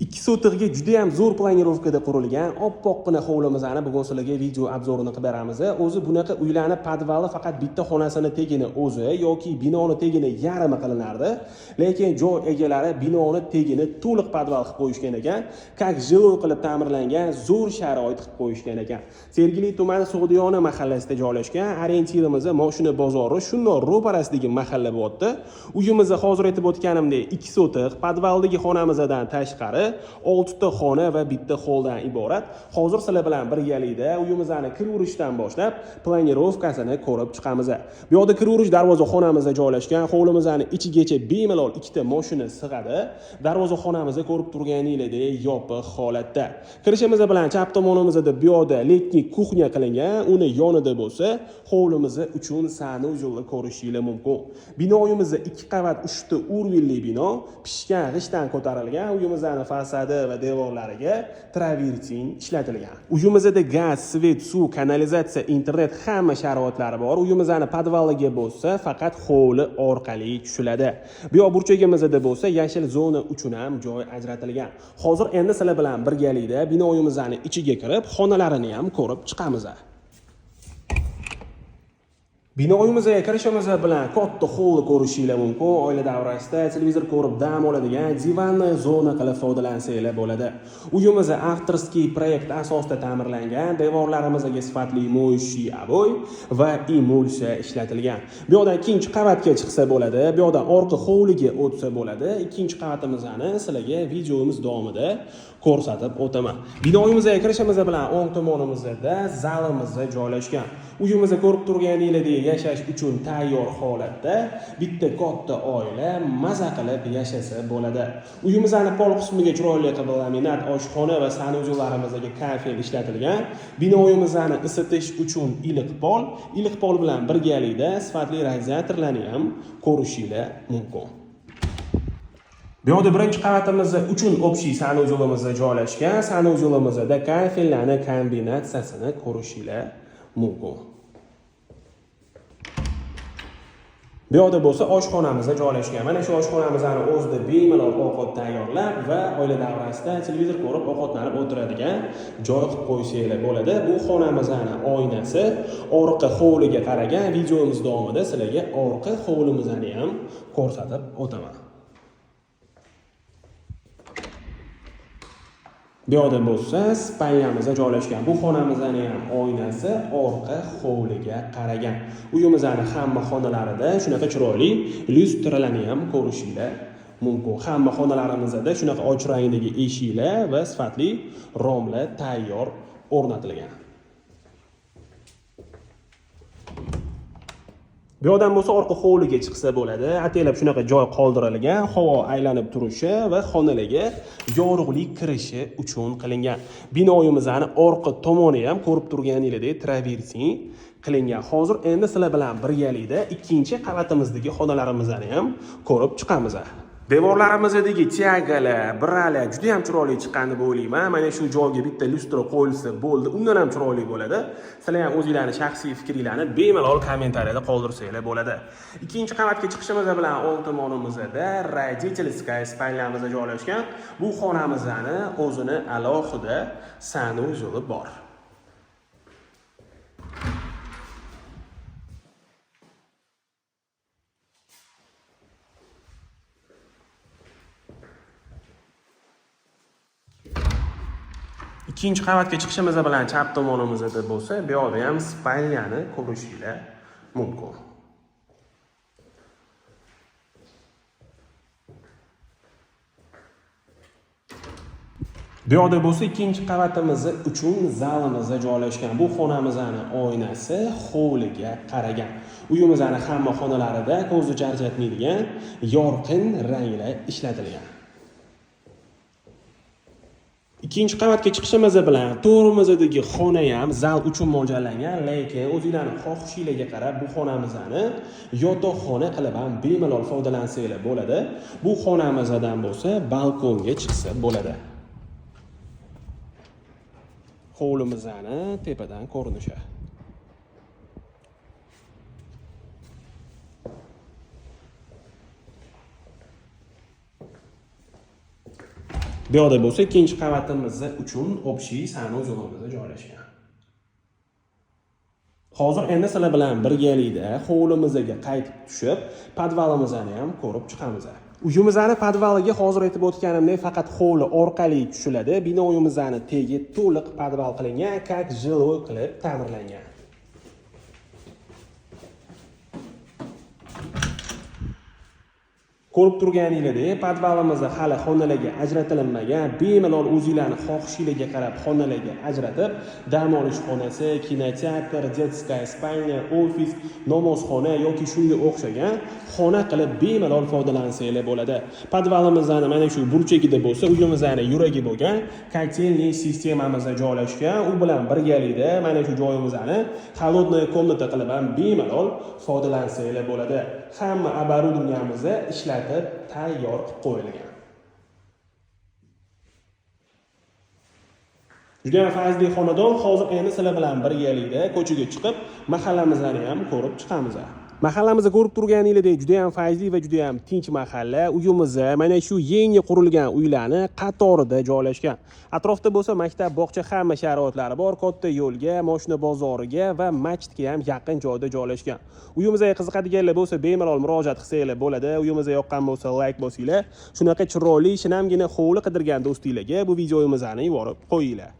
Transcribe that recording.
Ikki sotiqga juda ham zo'r planirovkada qurilgan oppoqqina hovlimizni bugun sizlarga video obzorini qilib beramiz. O'zi bunaqa uylarni podvali faqat bitta xonasini tegini o'zi yoki binoni tegini yarmi qilinardi. Lekin joy egalari binoni tegini to'liq podval qilib qo'yishgan ekan. Как жилой qilib ta'mirlangan zo'r sharoit qilib qo'yishgan ekan. Sergeli tumani Sug'diyona mahallasida joylashgan. Orientirimiz Moshina bozori shundoq ro'parasidagi mahalla bo'lyapti. Uyimizni hozir aytib o'tganimdek 2 sotiq, podvaldagi xonamizdan tashqari 6 ta xona va bitta holdan iborat. Hozir sizlar bilan birgalikda uyimizni kiravurishdan boshlab planirovkasini ko'rib chiqamiz. Bu yerda kiravurish darvozaxonamizda joylashgan. Hovlimizning ichigacha bemalol 2 ta mashina sig'adi. Darvozaxonamizni ko'rib turganingizdek yopiq holatda. Kirishimiz bilan chap tomonimizda bu yerda letniy kuxnya qilingan, uni yonida bo'lsa, hovlimiz uchun sanuzelni ko'rishingiz mumkin. Binoyimiz 2 qavat 3 ta urvilli bino, pishgan g'ishtdan ko'tarilgan. Uyimizning fasadi va devorlariga travertin ishlatilgan. Uyimizda gaz, svet, suv, kanalizatsiya, internet hamma sharoitlari bor. Uyimizning podvaliga bo'lsa, faqat hovli orqali tushiladi. Bu yoq burchagimizda bo'lsa, yashil zona uchun ham joy ajratilgan. Hozir endi sizlar bilan birgalikda binoyimizning ichiga kirib, xonalarini ham ko'rib chiqamiz. Binoyimizga kirishimiz bilan katta hovli ko'rishingiz mumkin. Oila davrasida televizor ko'rib dam oladigan divanniy zona qilib foydalansanglar bo'ladi. Uyimiz avtorskiy proyekt asosida ta'mirlangan. Devorlarimizga sifatli mo'yshiy aboy va emulsiya ishlatilgan. Bu yoqdan ikkinchi qavatga chiqsa bo'ladi. Bu yoqdan orqa hovliga o'tsa bo'ladi. Ikkinchi qavatimizni sizlarga videomiz davomida ko'rsatib o'taman. Binoyimizga kirishimiz bilan o'ng tomonimizda zalimiz joylashgan. Uyimizni ko'rib turganingizdek yashash uchun tayyor holatda bitta katta oila maza qilib yashasa bo'ladi. Uyimizning pol qismiga chiroyli qilib laminat oshxona va sanuzellarimizga kafel ishlatilgan. Binoyimizni isitish uchun iliq pol bilan birgalikda sifatli radiatorlarni ham ko'rishingiz mumkin. Bu yerda birinchi qavatimiz uchun общий sanuzelimiz joylashgan. Sanuzelimizda kafellarning kombinatsiyasini ko'rishingiz mumkin. Bu yerda bo'lsa oshxonamizda joylashgan. Mana shu oshxonamizning o'zida bemalol ovqat tayyorlab va oila davrasida televizor ko'rib ovqatlanib o'tiradigan joy qilib qo'ysanglar bo'ladi. Bu xonamizning oynasi orqa hovliga qaragan. Videomiz davomida sizlarga orqa hovlimizni ham ko'rsatib o'taman. Bu yerda bo'lsa spalnyamizda joylashgan. Bu xonamizning ham oynasi orqa hovliga qaragan. Uyimizning hamma xonalarida shunaqa chiroyli lyustralarni ham ko'rishingiz mumkin. Hamma xonalarimizda shunaqa och rangdagi eshiklar va sifatli romlar tayyor o'rnatilgan. Bu yerdan bo'lsa orqa hovliga chiqsa bo'ladi. Ataylab shunaqa joy qoldirilgan, havo aylanib turishi va xonalarga yorug'lik kirishi uchun qilingan. Binoyimizning orqa tomoni ham ko'rib turganingizdek travertin qilingan. Hozir endi sizlar bilan birgalikda ikkinchi qavatimizdagi xonalarimizni ham ko'rib chiqamiz. Devorlarimizdagi tiagalar, biralar juda ham chiroyli chiqqan deb o'ylayman. Mana shu joyga bitta lyustra qo'yilsa bo'ldi, undan ham chiroyli bo'ladi. Sizlar ham o'zingizlarning shaxsiy fikringizni bemalol kommentariyada qoldirsanglar bo'ladi. Ikkinchi qavatga chiqishimiz bilan o'ng tomonimizda родительская spalnyamiz joylashgan. Bu xonamizning o'zini alohida sanuzeli bor. Ikkinchi qavatga chiqishimiz bilan chap tomonimizda bo'lsa, bu yerda ham spalnyani ko'rishingiz mumkin. Bu yerda bo'lsa ikkinchi qavatimiz uchun zalimiz joylashgan. Bu xonamizning oynasi hovliga qaragan. Uyimizning hamma xonalarida ko'zni charchatmaydigan yorqin ranglar ishlatilgan. Ikkinchi qavatga chiqishimiz bilan to'g'rimizdagi xona ham zal uchun mo'ljallangan, lekin o'zingizlarning xohishingizga qarab bu xonamizni yotoqxona qilib ham bemalol foydalansanglar bo'ladi. Bu xonamizdan bo'lsa balkonga chiqsa bo'ladi. Hovlimizni tepadan ko'rinishi. Bu yerda bo'lsa ikkinchi qavatimiz uchun общий sanuz zonamizda joylashgan. Hozir endi sizlar bilan birgalikda hovlimizga qaytib tushib, podvalimizni ham ko'rib chiqamiz. Uyimizni podvaliga hozir aytib o'tganimdek faqat hovli orqali tushiladi. Binoyimizni tegi to'liq podval qilingan, как жилой qilib ta'mirlangan. Ko'rib turganingizdek, podvalimiz hali xonalarga ajratilmagan, bemalol o'zingizlarning xohishingizga qarab xonalarga ajratib, dam olish xonasi, kinoteatr, детская spalnya, ofis, namozxona yoki shunga o'xshagan xona qilib bemalol foydalansanglar bo'ladi. Podvalimizning mana shu burchagida bo'lsa, uyimizning yuragi bo'lgan kotelniy sistemamizda joylashgan. U bilan birgalikda mana shu joyimizni холодная komnata qilib ham bemalol foydalansanglar bo'ladi. Hamma оборудованiyamizni ishlatib tayyor qilib qo'yilgan. Juda fazli xonadon. Hozir endi sizlar bilan birgalikda ko'chaga chiqib, mahallamizni ham ko'rib chiqamiz. Mahallamizni ko'rib turganingizdek juda ham fayzli va juda ham tinch mahalla. Uyimiz mana shu yangi qurilgan uylarning qatorida joylashgan. Atrofda bo'lsa maktab, bog'cha hamma sharoitlari bor. Katta yo'lga, mashina bozoriga va masjidga ham yaqin joyda joylashgan. Uyimizga qiziqadiganlar bo'lsa, bemalol murojaat qilsanglar bo'ladi. Uyimizga yoqqan bo'lsa, like bosinglar. Shunaqa chiroyli, shinamgina hovli qidirgan do'stinglarga bu videomizni yuborib qo'yinglar.